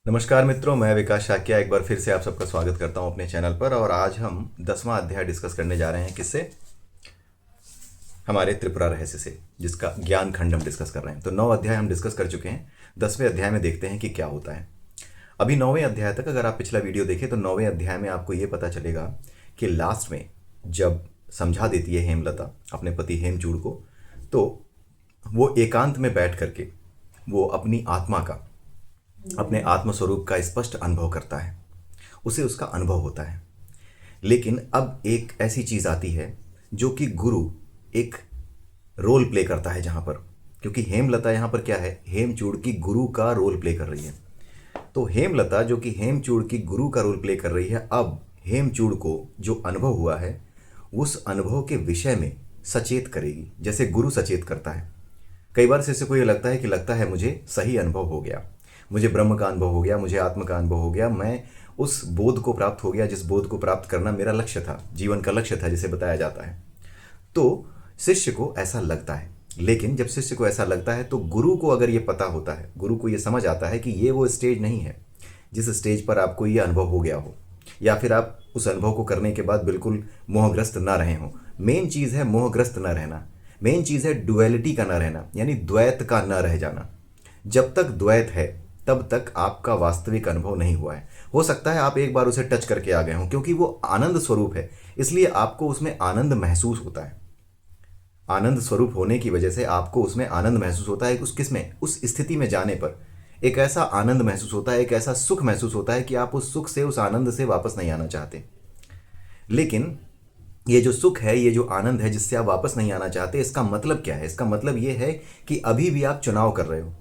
नमस्कार मित्रों, मैं विकास शाक्या एक बार फिर से आप सबका स्वागत करता हूं अपने चैनल पर। और आज हम 10वां अध्याय डिस्कस करने जा रहे हैं। किससे? हमारे त्रिपुरा रहस्य से, जिसका ज्ञान खंड हम डिस्कस कर रहे हैं। तो 9 अध्याय हम डिस्कस कर चुके हैं। 10वें अध्याय में देखते हैं कि क्या होता है। अभी 9वें अध्याय तक अगर आप पिछला वीडियो देखें तो 9वें अध्याय में आपको ये पता चलेगा कि लास्ट में जब समझा देती है हेमलता अपने पति हेमचूड़ को, तो वो एकांत में बैठ करके वो अपनी आत्मा का, अपने आत्मस्वरूप का स्पष्ट अनुभव करता है। उसे उसका अनुभव होता है। लेकिन अब एक ऐसी चीज़ आती है जो कि गुरु एक रोल प्ले करता है जहाँ पर, क्योंकि हेमलता यहाँ पर क्या है, हेमचूड़ की गुरु का रोल प्ले कर रही है। तो हेमलता जो कि हेमचूड़ की गुरु का रोल प्ले कर रही है, अब हेमचूड़ को जो अनुभव हुआ है उस अनुभव के विषय में सचेत करेगी, जैसे गुरु सचेत करता है। कई बार शिष्य को ये लगता है मुझे सही अनुभव हो गया, मुझे ब्रह्म का अनुभव हो गया, मुझे आत्म का अनुभव हो गया, मैं उस बोध को प्राप्त हो गया जिस बोध को प्राप्त करना मेरा लक्ष्य था, जीवन का लक्ष्य था जिसे बताया जाता है। तो शिष्य को ऐसा लगता है। लेकिन जब शिष्य को ऐसा लगता है तो गुरु को अगर ये पता होता है, गुरु को ये समझ आता है कि ये वो स्टेज नहीं है जिस स्टेज पर आपको ये अनुभव हो गया हो, या फिर आप उस अनुभव को करने के बाद बिल्कुल मोहग्रस्त ना रहे हो। मेन चीज़ है मोहग्रस्त ना रहना, मेन चीज़ है डुअलिटी का ना रहना, यानी द्वैत का ना रह जाना। जब तक द्वैत है तब तक आपका वास्तविक अनुभव नहीं हुआ है। हो सकता है आप एक बार उसे टच करके आ गए हों, क्योंकि वो आनंद स्वरूप है, इसलिए आपको उसमें आनंद महसूस होता है। आनंद स्वरूप होने की वजह से आपको उसमें आनंद महसूस होता है। उस किसमें, उस स्थिति में जाने पर एक ऐसा आनंद महसूस होता है, एक ऐसा सुख महसूस होता है कि आप उस सुख से, उस आनंद से वापस नहीं आना चाहते। लेकिन ये जो सुख है, ये जो आनंद है जिससे आप वापस नहीं आना चाहते, इसका मतलब क्या है? इसका मतलब ये है कि अभी भी आप चुनाव कर रहे हो।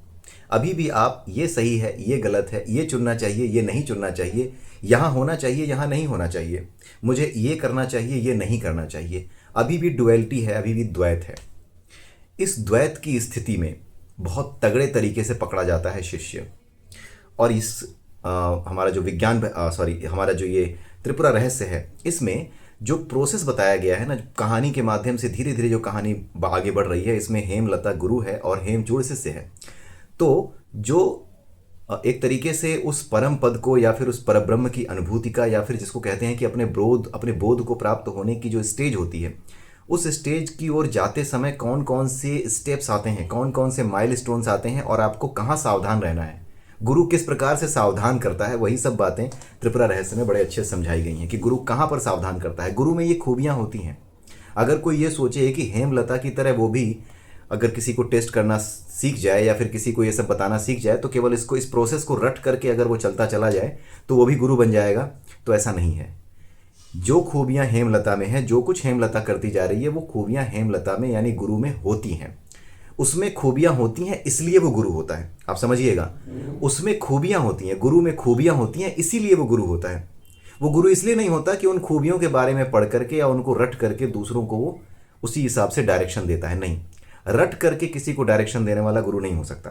अभी भी आप ये सही है, ये गलत है, ये चुनना चाहिए, ये नहीं चुनना चाहिए, यहाँ होना चाहिए, यहाँ नहीं होना चाहिए, मुझे ये करना चाहिए, ये नहीं करना चाहिए। अभी भी डुअलिटी है, अभी भी द्वैत है। इस द्वैत की स्थिति में बहुत तगड़े तरीके से पकड़ा जाता है शिष्य। और इस हमारा जो हमारा जो ये त्रिपुरा रहस्य है, इसमें जो प्रोसेस बताया गया है ना, कहानी के माध्यम से धीरे धीरे जो कहानी आगे बढ़ रही है, इसमें हेमलता गुरु है और हेमचूड़ शिष्य है। तो जो एक तरीके से उस परम पद को, या फिर उस परब्रह्म की अनुभूति का, या फिर जिसको कहते हैं कि अपने बोध को प्राप्त होने की जो स्टेज होती है, उस स्टेज की ओर जाते समय कौन कौन से स्टेप्स आते हैं, कौन कौन से माइलस्टोन्स आते हैं, और आपको कहाँ सावधान रहना है, गुरु किस प्रकार से सावधान करता है, वही सब बातें त्रिपुरा रहस्य में बड़े अच्छे से समझाई गई हैं कि गुरु कहाँ पर सावधान करता है। गुरु में ये खूबियाँ होती हैं। अगर कोई ये सोचे कि हेमलता की तरह वो भी अगर किसी को टेस्ट करना सीख जाए, या फिर किसी को ये सब बताना सीख जाए, तो केवल इस प्रोसेस को रट करके अगर वो चलता चला जाए तो वो भी गुरु बन जाएगा, तो ऐसा नहीं है। जो खूबियाँ हेमलता में हैं, जो कुछ हेमलता करती जा रही है, वो खूबियाँ हेमलता में यानी गुरु में होती हैं। उसमें खूबियाँ होती हैं, इसलिए वो गुरु होता है। आप समझिएगा, उसमें खूबियाँ होती हैं, गुरु में खूबियाँ होती हैं, इसीलिए वो गुरु होता है। वो गुरु इसलिए नहीं होता कि उन खूबियों के बारे में पढ़ करके या उनको रट करके दूसरों को वो उसी हिसाब से डायरेक्शन देता है। नहीं, रट करके किसी को डायरेक्शन देने वाला गुरु नहीं हो सकता।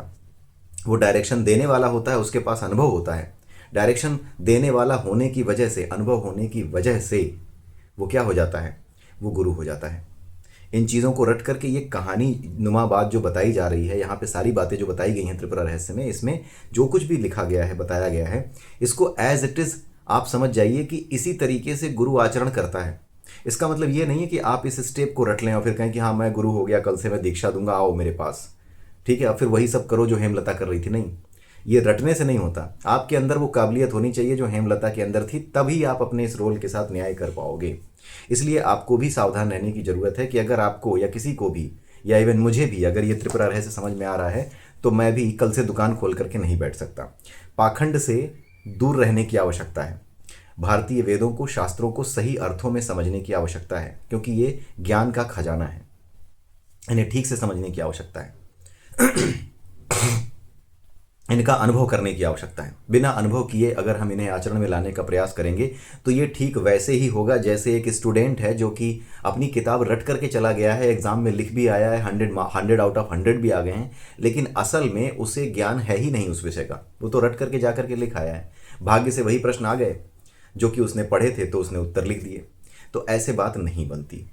वो डायरेक्शन देने वाला होता है, उसके पास अनुभव होता है। डायरेक्शन देने वाला होने की वजह से, अनुभव होने की वजह से वो क्या हो जाता है, वो गुरु हो जाता है। इन चीज़ों को रट करके ये कहानी नुमा बात जो बताई जा रही है, यहाँ पे सारी बातें जो बताई गई हैं त्रिपुरा रहस्य में, इसमें जो कुछ भी लिखा गया है, बताया गया है, इसको एज इट इज़ आप समझ जाइए कि इसी तरीके से गुरु आचरण करता है। इसका मतलब ये नहीं है कि आप इस स्टेप को रट लें और फिर कहें कि हाँ मैं गुरु हो गया, कल से मैं दीक्षा दूंगा, आओ मेरे पास, ठीक है, और फिर वही सब करो जो हेमलता कर रही थी। नहीं, ये रटने से नहीं होता। आपके अंदर वो काबिलियत होनी चाहिए जो हेमलता के अंदर थी, तभी आप अपने इस रोल के साथ न्याय कर पाओगे। इसलिए आपको भी सावधान रहने की ज़रूरत है कि अगर आपको या किसी को भी, या इवन मुझे भी, अगर ये त्रिपुरा रहस्य समझ में आ रहा है, तो मैं भी कल से दुकान खोल करके नहीं बैठ सकता। पाखंड से दूर रहने की आवश्यकता है। भारतीय वेदों को, शास्त्रों को सही अर्थों में समझने की आवश्यकता है, क्योंकि ये ज्ञान का खजाना है। इन्हें ठीक से समझने की आवश्यकता है। इनका अनुभव करने की आवश्यकता है। बिना अनुभव किए अगर हम इन्हें आचरण में लाने का प्रयास करेंगे तो ये ठीक वैसे ही होगा जैसे एक स्टूडेंट है जो कि अपनी किताब रट करके चला गया है, एग्जाम में लिख भी आया है, 100 आउट ऑफ 100 भी आ गए हैं, लेकिन असल में उसे ज्ञान है ही नहीं उस विषय का। वो तो रट करके जा करके लिख आया है, भाग्य से वही प्रश्न आ गए जो कि उसने पढ़े थे तो उसने उत्तर लिख दिए। तो ऐसे बात नहीं बनती,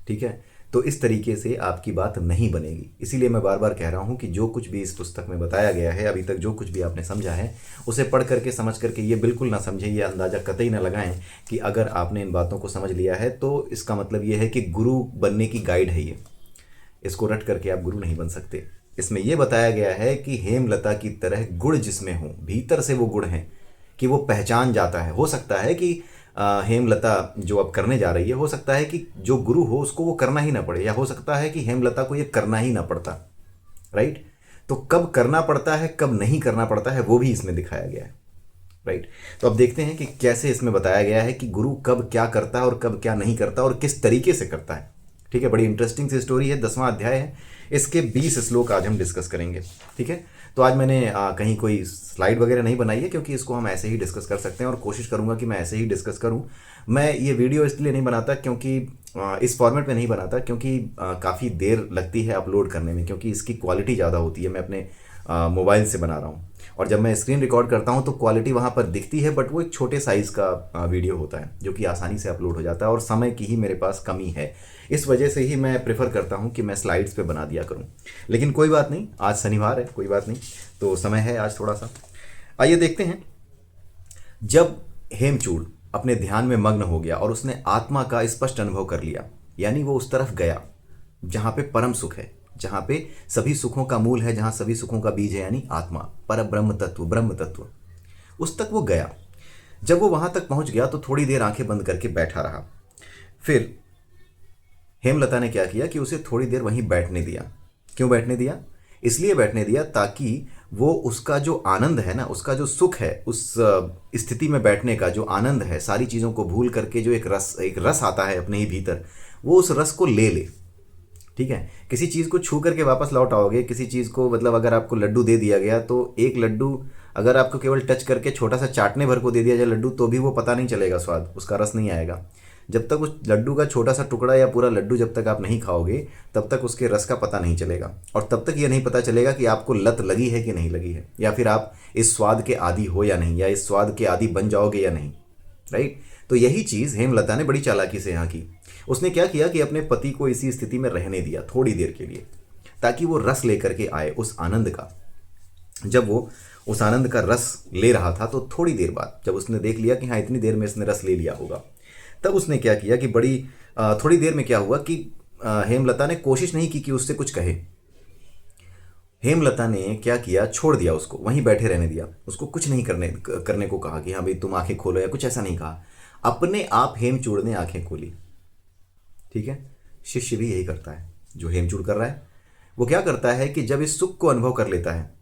ठीक है। तो इस तरीके से आपकी बात नहीं बनेगी। इसीलिए मैं बार बार कह रहा हूँ कि जो कुछ भी इस पुस्तक में बताया गया है, अभी तक जो कुछ भी आपने समझा है, उसे पढ़ करके समझ करके ये बिल्कुल ना समझें, ये अंदाज़ा कतई ना लगाएं कि अगर आपने इन बातों को समझ लिया है तो इसका मतलब ये है कि गुरु बनने की गाइड है ये। इसको रट करके आप गुरु नहीं बन सकते। इसमें यह बताया गया है कि हेमलता की तरह गुण जिसमें हो, भीतर से वो गुण हैं कि वो पहचान जाता है। हो सकता है कि हेमलता जो अब करने जा रही है, हो सकता है कि जो गुरु हो उसको वो करना ही ना पड़े, या हो सकता है कि हेमलता को ये करना ही ना पड़ता। राइट। तो कब करना पड़ता है, कब नहीं करना पड़ता है, वो भी इसमें दिखाया गया है। राइट। तो अब देखते हैं कि कैसे इसमें बताया गया है कि गुरु कब क्या करता है और कब क्या नहीं करता और किस तरीके से करता है। ठीक है, बड़ी इंटरेस्टिंग सी स्टोरी है। 10वां अध्याय है, इसके 20 श्लोक आज हम डिस्कस करेंगे। ठीक है, तो आज मैंने कहीं कोई स्लाइड वगैरह नहीं बनाई है, क्योंकि इसको हम ऐसे ही डिस्कस कर सकते हैं और कोशिश करूंगा कि मैं ऐसे ही डिस्कस करूं। मैं ये वीडियो इसलिए नहीं बनाता क्योंकि इस फॉर्मेट में नहीं बनाता, क्योंकि काफ़ी देर लगती है अपलोड करने में, क्योंकि इसकी क्वालिटी ज़्यादा होती है। मैं अपने मोबाइल से बना रहा हूँ और जब मैं स्क्रीन रिकॉर्ड करता हूँ तो क्वालिटी वहाँ पर दिखती है, बट वो एक छोटे साइज़ का वीडियो होता है जो कि आसानी से अपलोड हो जाता है और समय की ही मेरे पास कमी है। इस वजह से ही मैं प्रेफर करता हूँ कि मैं स्लाइड्स पे बना दिया करूँ। लेकिन कोई बात नहीं, आज शनिवार है, कोई बात नहीं, तो समय है आज थोड़ा सा। आइए देखते हैं। जब हेमचूड़ अपने ध्यान में मग्न हो गया और उसने आत्मा का स्पष्ट अनुभव कर लिया, यानी वो उस तरफ गया जहाँ पे परम सुख है, जहाँ पे सभी सुखों का मूल है, जहाँ सभी सुखों का बीज है, यानी आत्मा, पर ब्रह्म तत्व, ब्रह्म तत्व, उस तक वो गया। जब वो वहाँ तक पहुँच गया तो थोड़ी देर आंखें बंद करके बैठा रहा। फिर हेमलता ने क्या किया कि उसे थोड़ी देर वहीं बैठने दिया। क्यों बैठने दिया? इसलिए बैठने दिया ताकि वो उसका जो आनंद है ना, उसका जो सुख है, उस स्थिति में बैठने का जो आनंद है, सारी चीज़ों को भूल करके जो एक रस आता है अपने ही भीतर, वो उस रस को ले ले। ठीक है, किसी चीज़ को छू करके वापस लौट आओगे, किसी चीज़ को, मतलब अगर आपको लड्डू दे दिया गया तो एक लड्डू अगर आपको केवल टच करके छोटा सा चाटने भर को दे दिया जाए लड्डू, तो भी वो पता नहीं चलेगा, स्वाद, उसका रस नहीं आएगा। जब तक उस लड्डू का छोटा सा टुकड़ा या पूरा लड्डू जब तक आप नहीं खाओगे, तब तक उसके रस का पता नहीं चलेगा, और तब तक ये नहीं पता चलेगा कि आपको लत लगी है कि नहीं लगी है, या फिर आप इस स्वाद के आदी हो या नहीं, या इस स्वाद के आदी बन जाओगे या नहीं। राइट। तो यही चीज़ हेमलता ने बड़ी चालाकी से यहाँ की। उसने क्या किया कि अपने पति को इसी स्थिति में रहने दिया थोड़ी देर के लिए, ताकि वो रस लेकर के आए उस आनंद का। जब वो उस आनंद का रस ले रहा था तो थोड़ी देर बाद जब उसने देख लिया कि हाँ इतनी देर में इसने रस ले लिया होगा, तब उसने क्या किया कि बड़ी थोड़ी देर में क्या हुआ कि हेमलता ने कोशिश नहीं की कि उससे कुछ कहे। हेमलता ने क्या किया, छोड़ दिया उसको, वहीं बैठे रहने दिया, उसको कुछ नहीं करने को कहा कि हाँ भाई तुम आंखें खोलो, या कुछ ऐसा नहीं कहा। अपने आप हेमचूड़ ने आंखें खोली। ठीक है, शिष्य भी यही करता है जो हेमचूड़ कर रहा है। वो क्या करता है कि जब इस सुख को अनुभव कर लेता है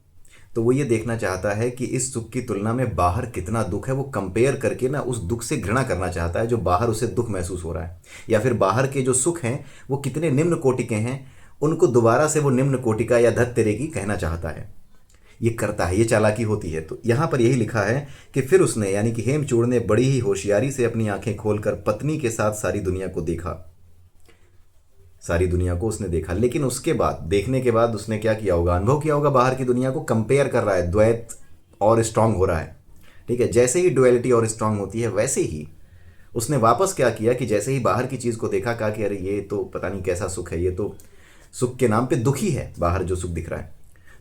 तो वो ये देखना चाहता है कि इस सुख की तुलना में बाहर कितना दुख है। वो कंपेयर करके ना उस दुख से घृणा करना चाहता है जो बाहर उसे दुख महसूस हो रहा है, या फिर बाहर के जो सुख हैं वो कितने निम्न कोटि के हैं, उनको दोबारा से वो निम्न कोटि का या धत तेरे की कहना चाहता है। ये करता है, ये चालाकी होती है। तो यहाँ पर यही लिखा है कि फिर उसने, यानी कि हेमचूड़ ने बड़ी ही होशियारी से अपनी आंखें खोलकर पत्नी के साथ सारी दुनिया को देखा। सारी दुनिया को उसने देखा, लेकिन उसके बाद, देखने के बाद उसने क्या किया होगा, अनुभव किया होगा बाहर की दुनिया को, कंपेयर कर रहा है, द्वैत और स्ट्रांग हो रहा है। ठीक है, जैसे ही डुअलिटी और स्ट्रांग होती है वैसे ही उसने वापस क्या किया कि जैसे ही बाहर की चीज़ को देखा, कहा कि अरे ये तो पता नहीं कैसा सुख है, ये तो सुख के नाम पे दुखी है बाहर जो सुख दिख रहा है।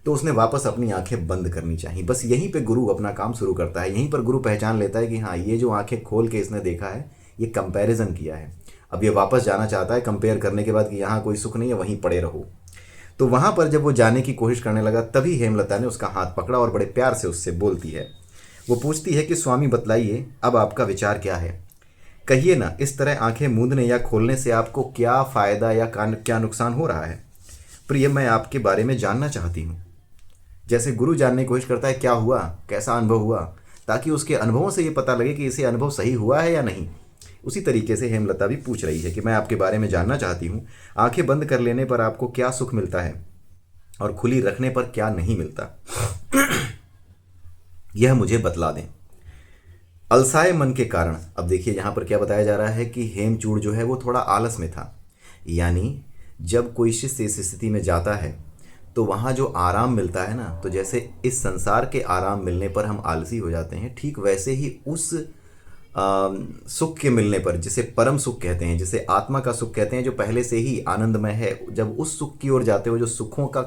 तो उसने वापस अपनी आंखें बंद करनी चाहिए। बस यहीं पे गुरु अपना काम शुरू करता है। यहीं पर गुरु पहचान लेता है कि हाँ ये जो आंखें खोल के इसने देखा है, ये कंपैरिजन किया है, अब ये वापस जाना चाहता है कंपेयर करने के बाद कि यहाँ कोई सुख नहीं है, वहीं पड़े रहो। तो वहाँ पर जब वो जाने की कोशिश करने लगा, तभी हेमलता ने उसका हाथ पकड़ा और बड़े प्यार से उससे बोलती है। वो पूछती है कि स्वामी बतलाइए, अब आपका विचार क्या है, कहिए ना, इस तरह आंखें मूंदने या खोलने से आपको क्या फ़ायदा या क्या नुकसान हो रहा है? प्रिय, मैं आपके बारे में जानना चाहती हूँ। जैसे गुरु जानने की कोशिश करता है क्या हुआ, कैसा अनुभव हुआ, ताकि उसके अनुभवों से ये पता लगे कि इसे अनुभव सही हुआ है या नहीं। उसी तरीके से हेमलता भी पूछ रही है कि मैं आपके बारे में जानना चाहती हूँ, आंखें बंद कर लेने पर आपको क्या सुख मिलता है और खुली रखने पर क्या नहीं मिलता, यह मुझे बतला दें। अलसाए मन के कारण, अब देखिए यहाँ पर क्या बताया जा रहा है कि हेमचूड़ जो है वो थोड़ा आलस में था। यानी जब कोई शिष्य इस स्थिति में जाता है तो वहाँ जो आराम मिलता है ना, तो जैसे इस संसार के आराम मिलने पर हम आलसी हो जाते हैं, ठीक वैसे ही उस सुख के मिलने पर, जिसे परम सुख कहते हैं, जिसे आत्मा का सुख कहते हैं, जो पहले से ही आनंदमय है, जब उस सुख की ओर जाते हो, जो सुखों का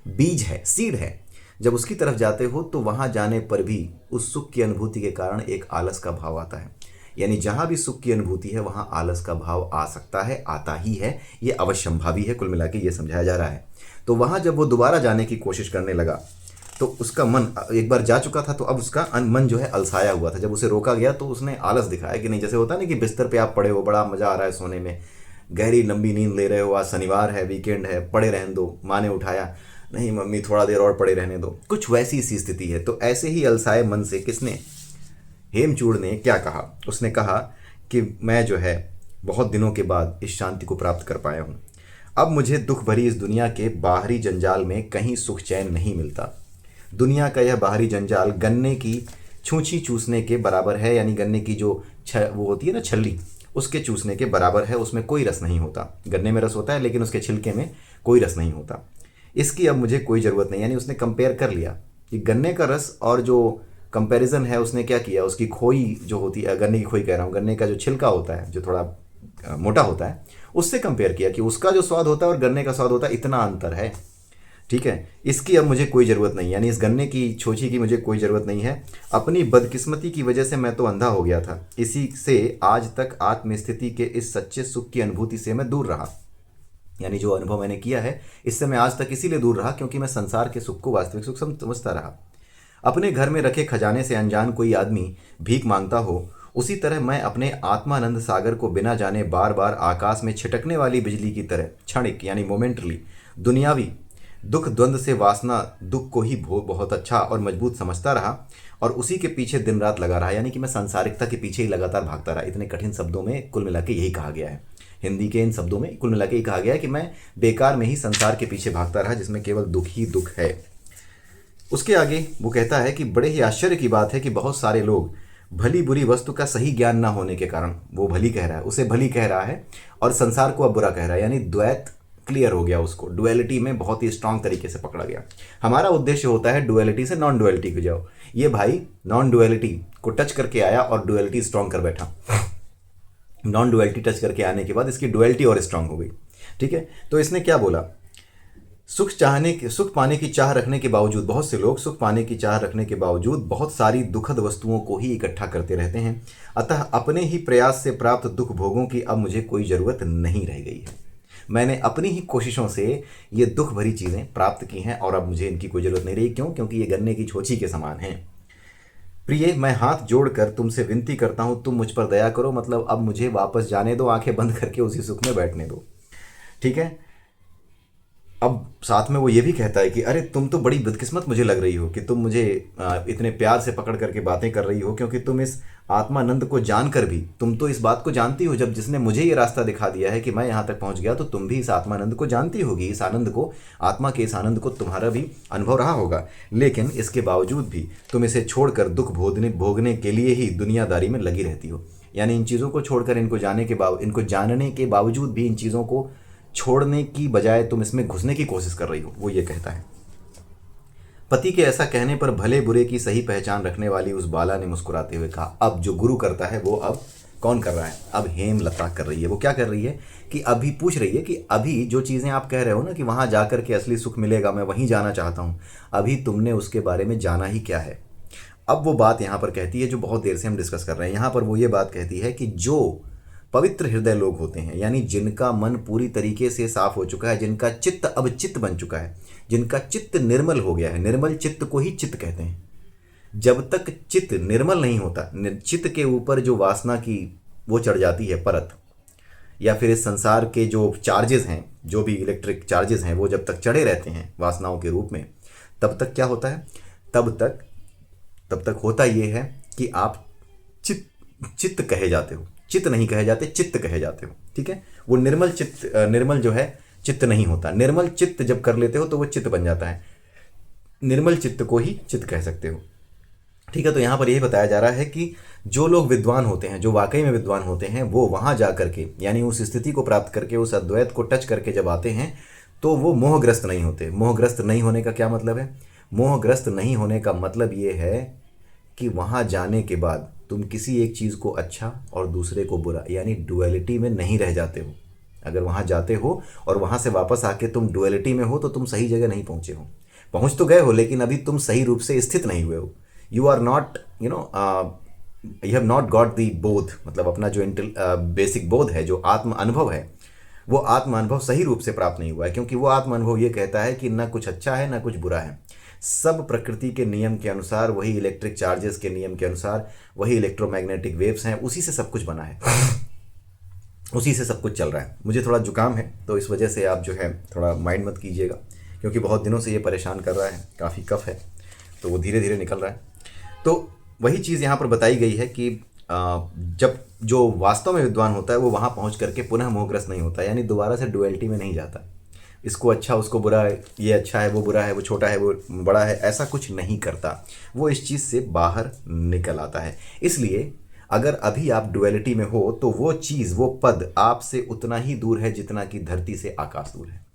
बीज है, सीड है, जब उसकी तरफ जाते हो तो वहाँ जाने पर भी उस सुख की अनुभूति के कारण एक आलस का भाव आता है। यानी जहाँ भी सुख की अनुभूति है वहाँ आलस का भाव आ सकता है, आता ही है, ये अवश्यंभावी है। कुल मिला के ये समझाया जा रहा है। तो वहाँ जब वो दोबारा जाने की कोशिश करने लगा तो उसका मन एक बार जा चुका था, तो अब उसका मन जो है अलसाया हुआ था। जब उसे रोका गया तो उसने आलस दिखाया कि नहीं, जैसे होता है ना कि बिस्तर पे आप पड़े हो, बड़ा मज़ा आ रहा है सोने में, गहरी लंबी नींद ले रहे हो, आज शनिवार है, वीकेंड है, पड़े रहने दो, माँ ने उठाया, नहीं मम्मी थोड़ा देर और पड़े रहने दो, कुछ वैसी सी स्थिति है। तो ऐसे ही अलसाए मन से किसने, हेमचूड़ ने क्या कहा, उसने कहा कि मैं जो है बहुत दिनों के बाद इस शांति को प्राप्त कर पाया हूँ। अब मुझे दुख भरी इस दुनिया के बाहरी जंजाल में कहीं सुख चैन नहीं मिलता। दुनिया का यह बाहरी जंजाल गन्ने की छूछी चूसने के बराबर है, यानी गन्ने की जो वो होती है ना छल्ली, उसके चूसने के बराबर है। उसमें कोई रस नहीं होता। गन्ने में रस होता है लेकिन उसके छिलके में कोई रस नहीं होता। इसकी अब मुझे कोई ज़रूरत नहीं। यानी उसने कंपेयर कर लिया कि गन्ने का रस और जो कंपैरिजन है उसने क्या किया, उसकी खोई जो होती है, गन्ने की खोई कह रहा हूँ, गन्ने का जो छिलका होता है जो थोड़ा मोटा होता है, उससे कंपेयर किया कि उसका जो स्वाद होता है और गन्ने का स्वाद होता है, इतना अंतर है। ठीक है, इसकी अब मुझे कोई ज़रूरत नहीं, यानी इस गन्ने की छोची की मुझे कोई ज़रूरत नहीं है। अपनी बदकिस्मती की वजह से मैं तो अंधा हो गया था। इसी से आज तक आत्मस्थिति के इस सच्चे सुख की अनुभूति से मैं दूर रहा। यानी जो अनुभव मैंने किया है इससे मैं आज तक इसीलिए दूर रहा क्योंकि मैं संसार के सुख को वास्तविक सुख समझता रहा। अपने घर में रखे खजाने से अनजान कोई आदमी भीख मांगता हो, उसी तरह मैं अपने आत्मानंद सागर को बिना जाने बार बार आकाश में छिटकने वाली बिजली की तरह क्षणिक यानी मोमेंटली दुनियावी दुख द्वंद्व से वासना दुख को ही बहुत अच्छा और मजबूत समझता रहा और उसी के पीछे दिन रात लगा रहा। यानी कि मैं सांसारिकता के पीछे ही लगातार भागता रहा। इतने कठिन शब्दों में कुल मिला के यही कहा गया है। हिंदी के इन शब्दों में कुल मिला के यही कहा गया है कि मैं बेकार में ही संसार के पीछे भागता रहा, जिसमें केवल दुख ही दुख है। उसके आगे वो कहता है कि बड़े ही आश्चर्य की बात है कि बहुत सारे लोग भली बुरी वस्तु का सही ज्ञान ना होने के कारण, वो भली कह रहा है, उसे भली कह रहा है और संसार को अब बुरा कह रहा है। यानी द्वैत क्लियर हो गया, उसको डुअलिटी में बहुत ही स्ट्रांग तरीके से पकड़ा गया। हमारा उद्देश्य होता है डुअलिटी से नॉन डुअलिटी को जाओ। ये भाई नॉन डुअलिटी को टच करके आया और डुअलिटी स्ट्रांग कर बैठा। नॉन डुअलिटी टच करके आने के बाद इसकी डुअलिटी और स्ट्रांग हो गई। ठीक है, तो इसने क्या बोला, सुख पाने की चाह रखने के बावजूद, बहुत से लोग सुख पाने की चाह रखने के बावजूद बहुत सारी दुखद वस्तुओं को ही इकट्ठा करते रहते हैं। अतः अपने ही प्रयास से प्राप्त दुख भोगों की अब मुझे कोई ज़रूरत नहीं रह गई है। मैंने अपनी ही कोशिशों से ये दुख भरी चीज़ें प्राप्त की हैं और अब मुझे इनकी कोई ज़रूरत नहीं रही। क्यों? क्योंकि ये गन्ने की छोची के समान हैं। प्रिय, मैं हाथ जोड़कर तुमसे विनती करता हूँ, तुम मुझ पर दया करो। मतलब अब मुझे वापस जाने दो, आंखें बंद करके उसी सुख में बैठने दो। ठीक है, अब साथ में वो ये भी कहता है कि अरे तुम तो बड़ी बदकिस्मत मुझे लग रही हो कि तुम मुझे इतने प्यार से पकड़ करके बातें कर रही हो, क्योंकि तुम इस आत्मानंद को जानकर भी, तुम तो इस बात को जानती हो, जब जिसने मुझे ये रास्ता दिखा दिया है कि मैं यहाँ तक पहुँच गया, तो तुम भी इस आत्मानंद को जानती होगी। इस आनंद को, आत्मा के इस आनंद को तुम्हारा भी अनुभव रहा होगा। लेकिन इसके बावजूद भी तुम इसे छोड़कर दुख भोगने के लिए ही दुनियादारी में लगी रहती हो। यानी इन चीज़ों को छोड़कर, इनको जानने के बावजूद भी इन चीज़ों को छोड़ने की बजाय तुम इसमें घुसने की कोशिश कर रही हो, वो ये कहता है। पति के ऐसा कहने पर भले बुरे की सही पहचान रखने वाली उस बाला ने मुस्कुराते हुए कहा। अब जो गुरु करता है वो अब कौन कर रहा है? अब हेमलता कर रही है। वो क्या कर रही है कि अभी पूछ रही है कि अभी जो चीज़ें आप कह रहे हो ना कि वहाँ जाकर के असली सुख मिलेगा, मैं वहीं जाना चाहता हूँ, अभी तुमने उसके बारे में जाना ही क्या है? अब वो बात यहाँ पर कहती है जो बहुत देर से हम डिस्कस कर रहे हैं। यहाँ पर वो ये बात कहती है कि जो पवित्र हृदय लोग होते हैं, यानी जिनका मन पूरी तरीके से साफ हो चुका है, जिनका चित्त अब चित्त बन चुका है, जिनका चित्त निर्मल हो गया है, निर्मल चित्त को ही चित्त कहते हैं। जब तक चित्त निर्मल नहीं होता, चित्त के ऊपर जो वासना की वो चढ़ जाती है परत, या फिर इस संसार के जो चार्जेस हैं, जो भी इलेक्ट्रिक चार्जेस हैं, वो जब तक चढ़े रहते हैं वासनाओं के रूप में, तब तक क्या होता है? तब तक होता ये है कि आप चित्त कहे जाते हो। चित्त नहीं कहे जाते, चित्त कहे जाते हो। ठीक है, वो निर्मल जो है चित्त नहीं होता। निर्मल चित्त जब कर लेते हो तो वो चित्त बन जाता है। निर्मल चित्त को ही चित्त कह सकते हो। ठीक है, तो यहाँ पर यही बताया जा रहा है कि जो लोग विद्वान होते हैं, जो वाकई में विद्वान होते हैं, वो वहाँ जा करके, यानी उस स्थिति को प्राप्त करके, उस अद्वैत को टच करके जब आते हैं तो वो मोहग्रस्त नहीं होते। मोहग्रस्त नहीं होने का क्या मतलब है? मोहग्रस्त नहीं होने का मतलब ये है कि वहाँ जाने के बाद तुम किसी एक चीज़ को अच्छा और दूसरे को बुरा यानी डुअलिटी में नहीं रह जाते हो। अगर वहाँ जाते हो और वहाँ से वापस आके तुम डुअलिटी में हो तो तुम सही जगह नहीं पहुँचे हो। पहुँच तो गए हो लेकिन अभी तुम सही रूप से स्थित नहीं हुए हो। You are not you have not got the बोध, मतलब अपना जो बेसिक बोध है, जो आत्म अनुभव है, वो आत्म अनुभव सही रूप से प्राप्त नहीं हुआ है। क्योंकि वो आत्म अनुभव ये कहता है कि ना कुछ अच्छा है ना कुछ बुरा है, सब प्रकृति के नियम के अनुसार, वही इलेक्ट्रिक चार्जेस के नियम के अनुसार, वही इलेक्ट्रोमैग्नेटिक वेव्स हैं, उसी से सब कुछ बना है, उसी से सब कुछ चल रहा है। मुझे थोड़ा जुकाम है तो इस वजह से आप जो है थोड़ा माइंड मत कीजिएगा, क्योंकि बहुत दिनों से ये परेशान कर रहा है, काफ़ी कफ है तो वो धीरे धीरे निकल रहा है। तो वही चीज़ यहाँ पर बताई गई है कि जब जो वास्तव में विद्वान होता है वो वहाँ पहुँच करके पुनः मोहग्रस्त नहीं होता, यानी दोबारा से डुअलिटी में नहीं जाता, इसको अच्छा उसको बुरा है, ये अच्छा है वो बुरा है, वो छोटा है वो बड़ा है, ऐसा कुछ नहीं करता। वो इस चीज़ से बाहर निकल आता है। इसलिए अगर अभी आप डुअलिटी में हो तो वो चीज़, वो पद आपसे उतना ही दूर है जितना कि धरती से आकाश दूर है।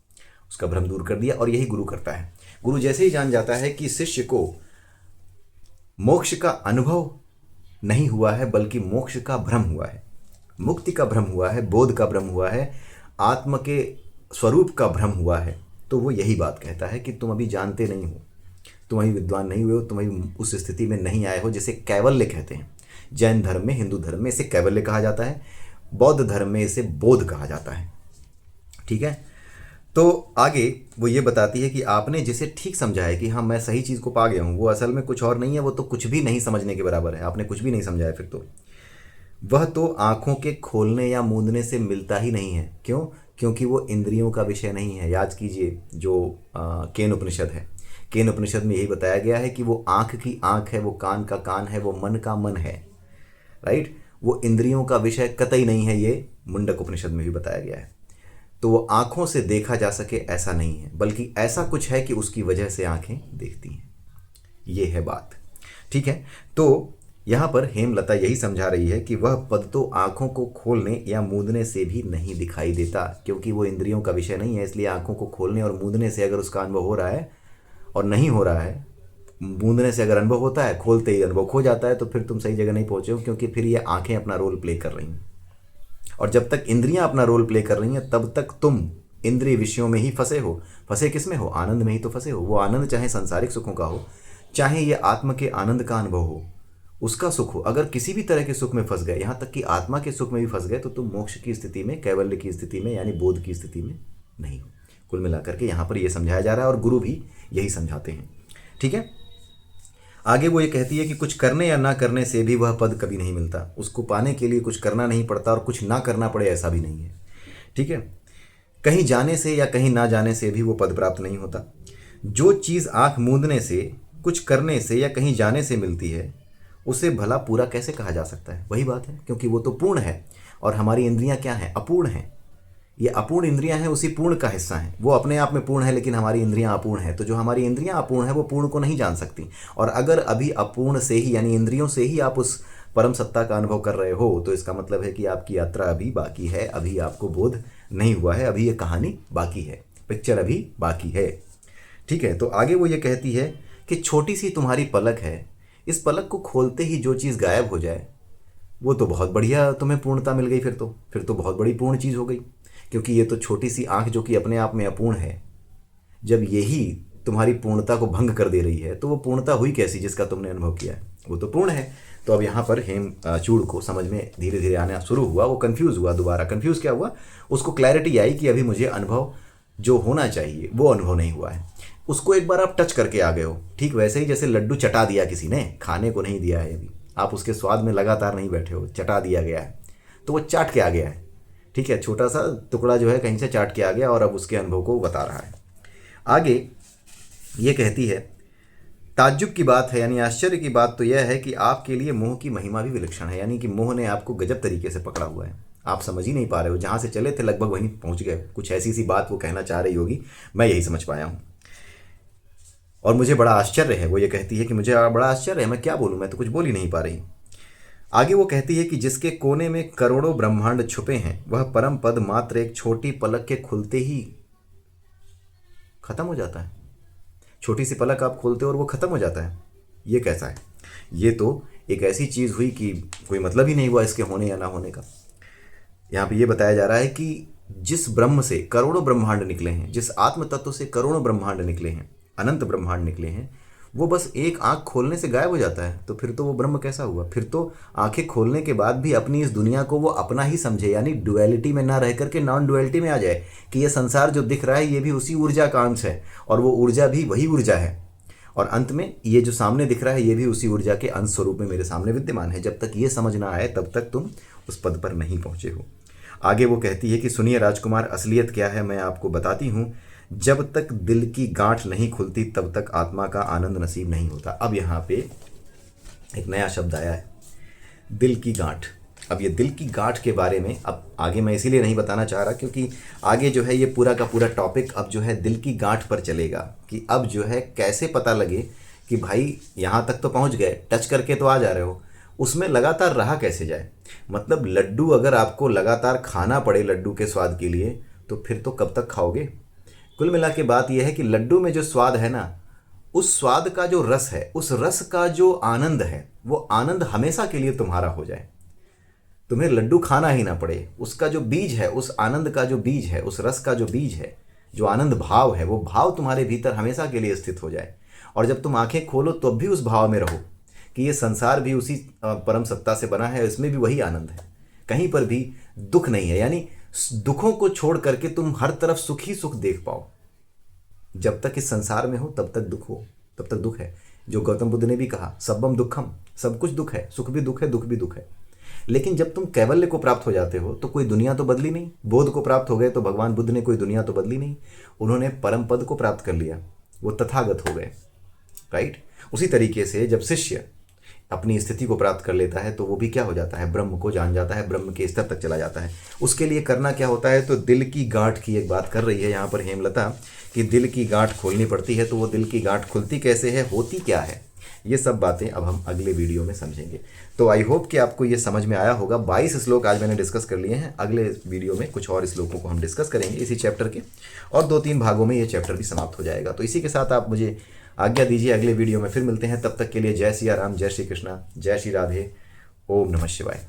उसका भ्रम दूर कर दिया, और यही गुरु करता है। गुरु जैसे ही जान जाता है कि शिष्य को मोक्ष का अनुभव नहीं हुआ है बल्कि मोक्ष का भ्रम हुआ है, मुक्ति का भ्रम हुआ है, बोध का भ्रम हुआ है, आत्म के स्वरूप का भ्रम हुआ है, तो वो यही बात कहता है कि तुम अभी जानते नहीं हो, तुम अभी विद्वान नहीं हुए हो, तुम अभी उस स्थिति में नहीं आए हो जिसे कैवल्य कहते हैं। जैन धर्म में, हिंदू धर्म में इसे कैवल्य कहा जाता है, बौद्ध धर्म में इसे बोध कहा जाता है। ठीक है, तो आगे वो ये बताती है कि आपने जिसे ठीक समझा है कि हाँ मैं सही चीज़ को पा गया हूँ, वो असल में कुछ और नहीं है, वो तो कुछ भी नहीं समझने के बराबर है। आपने कुछ भी नहीं समझा है फिर तो। वह तो आँखों के खोलने या मूंदने से मिलता ही नहीं है। क्यों? क्योंकि वो इंद्रियों का विषय नहीं है। याद कीजिए जो केन उपनिषद है, केन उपनिषद में यही बताया गया है कि वो आँख की आँख है, वो कान का कान है, वो मन का मन है। राइट, वो इंद्रियों का विषय कतई नहीं है, ये मुंडक उपनिषद में भी बताया गया है। तो वो आँखों से देखा जा सके ऐसा नहीं है, बल्कि ऐसा कुछ है कि उसकी वजह से आँखें देखती हैं। ये है बात। ठीक है, तो यहाँ पर हेमलता यही समझा रही है कि वह पद तो आँखों को खोलने या मूंदने से भी नहीं दिखाई देता, क्योंकि वो इंद्रियों का विषय नहीं है। इसलिए आँखों को खोलने और मूंदने से अगर उसका अनुभव हो रहा है और नहीं हो रहा है, मूंदने से अगर अनुभव होता है, खोलते ही अनुभव खो जाता है, तो फिर तुम सही जगह नहीं पहुँचे हो, क्योंकि फिर ये आँखें अपना रोल प्ले कर रही हैं। और जब तक इंद्रियां अपना रोल प्ले कर रही हैं तब तक तुम इंद्रिय विषयों में ही फंसे हो। फंसे किस में हो? आनंद में ही तो फंसे हो। वो आनंद चाहे सांसारिक सुखों का हो, चाहे ये आत्मा के आनंद का अनुभव हो, उसका सुख हो। अगर किसी भी तरह के सुख में फंस गए, यहाँ तक कि आत्मा के सुख में भी फंस गए, तो तुम मोक्ष की स्थिति में, कैवल्य की स्थिति में, यानी बोध की स्थिति में नहीं हो। कुल मिलाकर के यहाँ पर यह समझाया जा रहा है और गुरु भी यही समझाते हैं। ठीक है, आगे वो ये कहती है कि कुछ करने या ना करने से भी वह पद कभी नहीं मिलता। उसको पाने के लिए कुछ करना नहीं पड़ता और कुछ ना करना पड़े ऐसा भी नहीं है। ठीक है, कहीं जाने से या कहीं ना जाने से भी वो पद प्राप्त नहीं होता। जो चीज़ आँख मूंदने से, कुछ करने से या कहीं जाने से मिलती है, उसे भला पूरा कैसे कहा जा सकता है? वही बात है, क्योंकि वो तो पूर्ण है और हमारी इंद्रियां क्या हैं? अपूर्ण हैं। ये अपूर्ण इंद्रियां हैं, उसी पूर्ण का हिस्सा हैं। वो अपने आप में पूर्ण है लेकिन हमारी इंद्रियां अपूर्ण हैं। तो जो हमारी इंद्रियां अपूर्ण है वो पूर्ण को नहीं जान सकती। और अगर अभी अपूर्ण से ही, यानी इंद्रियों से ही आप उस परम सत्ता का अनुभव कर रहे हो, तो इसका मतलब है कि आपकी यात्रा अभी बाकी है, अभी आपको बोध नहीं हुआ है, अभी ये कहानी बाकी है, पिक्चर अभी बाकी है। ठीक है, तो आगे वो ये कहती है कि छोटी सी तुम्हारी पलक है, इस पलक को खोलते ही जो चीज़ गायब हो जाए वो तो बहुत बढ़िया, तुम्हें पूर्णता मिल गई। फिर तो बहुत बड़ी पूर्ण चीज़ हो गई, क्योंकि ये तो छोटी सी आँख जो कि अपने आप में अपूर्ण है, जब यही तुम्हारी पूर्णता को भंग कर दे रही है, तो वो पूर्णता हुई कैसी जिसका तुमने अनुभव किया है? वो तो पूर्ण है। तो अब यहाँ पर हेमचूड़ को समझ में धीरे धीरे आना शुरू हुआ। वो कंफ्यूज हुआ, दोबारा कंफ्यूज क्या हुआ, उसको क्लैरिटी आई कि अभी मुझे अनुभव जो होना चाहिए वो अनुभव नहीं हुआ है। उसको एक बार आप टच करके आ गए हो, ठीक वैसे ही जैसे लड्डू चटा दिया किसी ने, खाने को नहीं दिया है अभी, आप उसके स्वाद में लगातार नहीं बैठे हो, चटा दिया गया है तो वो चाट के आ गया है। ठीक है, छोटा सा टुकड़ा जो है कहीं से चाट के आ गया और अब उसके अनुभव को बता रहा है। आगे ये कहती है, ताज्जुब की बात है, यानी आश्चर्य की बात तो यह है कि आपके लिए मोह की महिमा भी विलक्षण है। यानी कि मोह ने आपको गजब तरीके से पकड़ा हुआ है, आप समझ ही नहीं पा रहे हो। जहाँ से चले थे लगभग वहीं पहुँच गए। कुछ ऐसी सी बात वो कहना चाह रही होगी, मैं यही समझ पाया हूँ। और मुझे बड़ा आश्चर्य है, वो ये कहती है कि मुझे बड़ा आश्चर्य है, मैं क्या बोलूँ, मैं तो कुछ बोल ही नहीं पा रही। आगे वो कहती है कि जिसके कोने में करोड़ों ब्रह्मांड छुपे हैं, वह परम पद मात्र एक छोटी पलक के खुलते ही खत्म हो जाता है। छोटी सी पलक आप खोलते हो और वो खत्म हो जाता है, ये कैसा है? ये तो एक ऐसी चीज़ हुई कि कोई मतलब ही नहीं हुआ इसके होने या ना होने का। यहाँ पे ये बताया जा रहा है कि जिस ब्रह्म से करोड़ों ब्रह्मांड निकले हैं, जिस आत्म तत्व से करोड़ों ब्रह्मांड निकले हैं, अनंत ब्रह्मांड निकले हैं, वो बस एक आंख खोलने से गायब हो जाता है, तो फिर तो वो ब्रह्म कैसा हुआ? फिर तो आंखें खोलने के बाद भी अपनी इस दुनिया को वो अपना ही समझे, यानी डुअलिटी में ना रह करके नॉन डुअलिटी में आ जाए कि ये संसार जो दिख रहा है ये भी उसी ऊर्जा का अंश है और वो ऊर्जा भी वही ऊर्जा है, और अंत में ये जो सामने दिख रहा है ये भी उसी ऊर्जा के अंश स्वरूप में मेरे सामने विद्यमान है। जब तक ये समझ ना आए तब तक तुम उस पद पर नहीं पहुंचे हो। आगे वो कहती है कि सुनिए राजकुमार, असलियत क्या है मैं आपको बताती हूँ। जब तक दिल की गांठ नहीं खुलती तब तक आत्मा का आनंद नसीब नहीं होता। अब यहाँ पे एक नया शब्द आया है, दिल की गांठ। अब ये दिल की गांठ के बारे में अब आगे मैं इसीलिए नहीं बताना चाह रहा क्योंकि आगे जो है ये पूरा का पूरा टॉपिक अब जो है दिल की गांठ पर चलेगा कि अब जो है कैसे पता लगे कि भाई यहाँ तक तो पहुँच गए, टच करके तो आ जा रहे हो, उसमें लगातार रहा कैसे जाए। मतलब लड्डू अगर आपको लगातार खाना पड़े लड्डू के स्वाद के लिए तो फिर तो कब तक खाओगे। कुल मिला के बात यह है कि लड्डू में जो स्वाद है ना, उस स्वाद का जो रस है, उस रस का जो आनंद है, वो आनंद हमेशा के लिए तुम्हारा हो जाए, तुम्हें लड्डू खाना ही ना पड़े। उसका जो बीज है, उस आनंद का जो बीज है, उस रस का जो बीज है, जो आनंद भाव है, वो भाव तुम्हारे भीतर हमेशा के लिए स्थित हो जाए। और जब तुम आंखें खोलो तब भी उस भाव में रहो कि ये संसार भी उसी परम सत्ता से बना है, इसमें भी वही आनंद है, कहीं पर भी दुख नहीं है। यानी दुखों को छोड़ करके तुम हर तरफ सुख ही सुख देख पाओ। जब तक इस संसार में हो तब तक दुख हो, तब तक दुख है। जो गौतम बुद्ध ने भी कहा, सब्बम दुखम, सब कुछ दुख है, सुख भी दुख है, दुख भी दुख है। लेकिन जब तुम कैवल्य को प्राप्त हो जाते हो तो कोई दुनिया तो बदली नहीं। बोध को प्राप्त हो गए तो भगवान बुद्ध ने कोई दुनिया तो बदली नहीं, उन्होंने परम पद को प्राप्त कर लिया, वो तथागत हो गए, राइट। उसी तरीके से जब शिष्य अपनी स्थिति को प्राप्त कर लेता है तो वो भी क्या हो जाता है, ब्रह्म को जान जाता है, ब्रह्म के स्तर तक चला जाता है। उसके लिए करना क्या होता है, तो दिल की गांठ की एक बात कर रही है यहाँ पर हेमलता कि दिल की गांठ खोलनी पड़ती है। तो वो दिल की गांठ खुलती कैसे है, होती क्या है, ये सब बातें अब हम अगले वीडियो में समझेंगे। तो आई होप कि आपको ये समझ में आया होगा। 22 श्लोक आज मैंने डिस्कस कर लिए हैं, अगले वीडियो में कुछ और श्लोकों को हम डिस्कस करेंगे इसी चैप्टर के, और 2-3 भागों में ये चैप्टर भी समाप्त हो जाएगा। तो इसी के साथ आप मुझे आज्ञा दीजिए, अगले वीडियो में फिर मिलते हैं। तब तक के लिए जय सिया राम, जय श्री कृष्णा, जय श्री राधे, ओम नमः शिवाय।